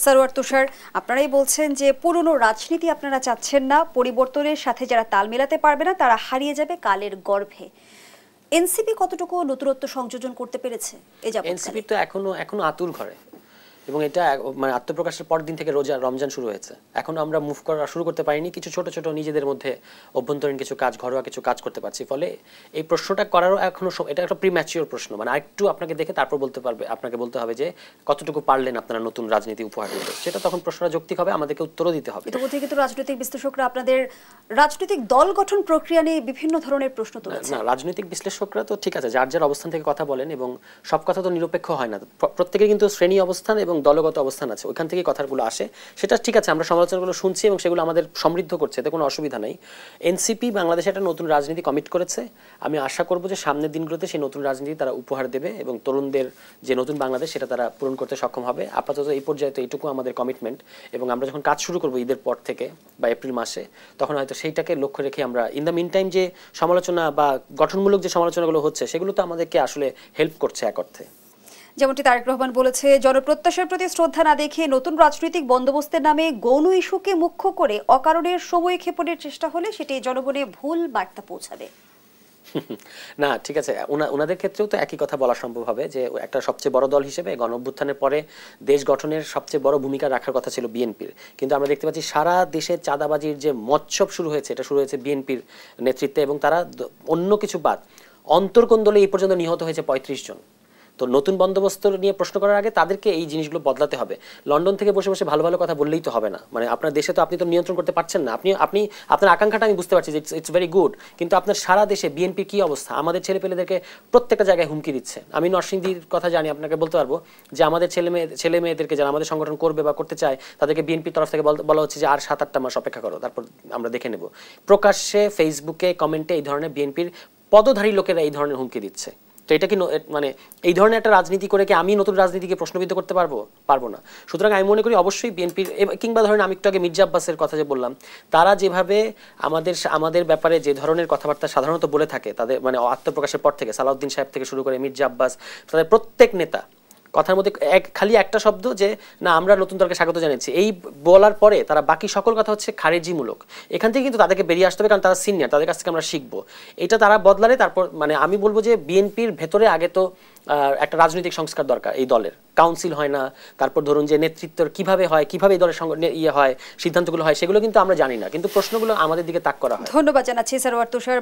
সরওয়ার তুষার, আপনারাই বলছেন যে পুরনো রাজনীতি আপনারা চাচ্ছেন না, পরিবর্তনের সাথে যারা তাল মেলাতে পারবে না তারা হারিয়ে যাবে কালের গর্ভে। এনসিপি কতটুকু নতুনত্ব সংযোজন করতে পেরেছে? এনসিপি তো এখনো আতুর ঘরে, এবং এটা মানে আত্মপ্রকাশের পর দিন থেকে রমজান শুরু হয়েছে, এখনো আমরা মুভ করা শুরু করতে পারিনি। কিছু ছোট ছোট নিজেদের মধ্যে অভ্যন্তরীণ কিছু কাজ, ঘরোয়া কিছু কাজ করতে পারছি। ফলে এই প্রশ্নটা করারও এখনো এটা একটা প্রিম্যাচিওর প্রশ্ন, মানে আরেকটু আপনাকে দেখে তারপর আপনাকে বলতে হবে যে কতটুকু পারলেন আপনারা নতুন রাজনীতি উপহার দিতে। সেটা তখন প্রশ্নটা যৌক্তিক হবে, আমাদেরকে উত্তরও দিতে হবে। ইতিমধ্যে কিন্তু রাজনৈতিক বিশ্লেষকরা আপনাদের রাজনৈতিক দল গঠন প্রক্রিয়া নিয়ে বিভিন্ন ধরনের প্রশ্ন তুলেছে। না, রাজনৈতিক বিশ্লেষকরা তো ঠিক আছে, যার যার অবস্থান থেকে কথা বলেন, এবং সব কথা তো নিরপেক্ষ হয় না। প্রত্যেকের কিন্তু শ্রেণী অবস্থান এবং দলগত অবস্থান আছে, ওইখান থেকে কথাগুলো আসে। সেটা ঠিক আছে, আমরা সমালোচনাগুলো শুনছি এবং সেগুলো আমাদের সমৃদ্ধ করছে, এতে কোনো অসুবিধা নেই। এনসিপি বাংলাদেশে একটা নতুন রাজনীতি কমিট করেছে। আমি আশা করব যে সামনের দিনগুলোতে সেই নতুন রাজনীতি তারা উপহার দেবে এবং তরুণদের যে নতুন বাংলাদেশ সেটা তারা পূরণ করতে সক্ষম হবে। আপাতত এই পর্যায়ে তো এইটুকু আমাদের কমিটমেন্ট, এবং আমরা যখন কাজ শুরু করবো ঈদের পর থেকে বা এপ্রিল মাসে, তখন হয়তো সেইটাকে লক্ষ্য রেখে আমরা ইন দ্য মিন টাইম যে সমালোচনা বা গঠনমূলক যে সমালোচনাগুলো হচ্ছে সেগুলো তো আমাদেরকে আসলে হেল্প করছে এক অর্থে। যেমনটি তারেক রহমান বলেছে, জনপ্রত্যাশার প্রতি শ্রদ্ধা না দেখিয়ে নতুন রাজনৈতিক বন্দোবস্তের নামে গৌণ ইস্যুকে মুখ্য করে অকারণের সময় ক্ষেপণের চেষ্টা হলে সেটি জনগণে ভুল বার্তা পৌঁছাবে। না, ঠিক আছে, ওনাদের ক্ষেত্রেও তো একই কথা বলা সম্ভব হবে যে একটা সবচেয়ে বড় দল হিসেবে গণঅভ্যুত্থানের পরে দেশ গঠনের সবচেয়ে বড় ভূমিকা রাখার কথা ছিল বিএনপির, কিন্তু আমরা দেখতে পাচ্ছি সারা দেশে চাঁদাবাজির যে মৎসব শুরু হয়েছে, এটা শুরু হয়েছে বিএনপির নেতৃত্বে, এবং তারা অন্য কিছু বাদ অন্তর্কোন্দলে এই পর্যন্ত নিহত হয়েছে 35 জন। তো নতুন বন্দোবস্ত নিয়ে প্রশ্ন করার আগে তাদেরকে এই জিনিসগুলো বদলাতে হবে। লন্ডন থেকে বসে বসে ভালো ভালো কথা বললেই তো হবে না, মানে আপনার দেশে তো আপনি তো নিয়ন্ত্রণ করতে পারছেন না। আপনি আপনার আকাঙ্ক্ষাটা আমি বুঝতে পারছি যে ইটস ভেরি গুড, কিন্তু আপনার সারা দেশে বিএনপির কি অবস্থা? আমাদের ছেলেপেলেদেরকে প্রত্যেকটা জায়গায় হুমকি দিচ্ছে। আমি নরসিংদীর কথা জানি, আপনাকে বলতে পারবো যে আমাদের ছেলে মেয়েদেরকে যারা আমাদের সংগঠন করবে বা করতে চায় তাদেরকে বিএনপির তরফ থেকে বলা হচ্ছে যে আর 7-8টা মাস অপেক্ষা করো, তারপর আমরা দেখে নেব। প্রকাশ্যে ফেসবুকে কমেন্টে এই ধরনের বিএনপির পদধারী লোকেরা এই ধরনের হুমকি দিচ্ছে। তো এটা কি মানে এই ধরনের একটা রাজনীতি করে কি আমি নতুন রাজনীতিকে প্রশ্নবিদ্ধ করতে পারবো না? সুতরাং আমি মনে করি অবশ্যই বিএনপির, কিংবা ধরেন আমি একটু আগে মির্জা আব্বাসের কথা যে বললাম, তারা যেভাবে আমাদের ব্যাপারে যে ধরনের কথাবার্তা সাধারণত বলে থাকে, তাদের মানে আত্মপ্রকাশের পর থেকে সালাউদ্দিন সাহেব থেকে শুরু করে মির্জা আব্বাস, তাদের প্রত্যেক নেতা কথার মধ্যে খালি একটা শব্দ যে না আমরা নতুন দলকে স্বাগত জানাচ্ছি, এই বলার পরে তারা বাকি সকল কথা হচ্ছে খারেজিমূলক। এখান থেকে কিন্তু তাদেরকে বেরিয়ে আসতে হবে, কারণ তারা সিনিয়র, তাদের কাছ থেকে আমরা শিখবো। এটা তারা বদলালে তারপর মানে আমি বলবো যে বিএনপির ভেতরে আগে তো একটা রাজনৈতিক সংস্কার দরকার। এই দলের কাউন্সিল হয় না, তারপর ধরুন যে নেতৃত্ব কিভাবে হয়, কিভাবে এই দলের হয় সিদ্ধান্তগুলো হয়, সেগুলো কিন্তু আমরা জানি না, কিন্তু প্রশ্নগুলো আমাদের দিকে তাক করা হয়। ধন্যবাদ জানাচ্ছি সরওয়ার তুষার।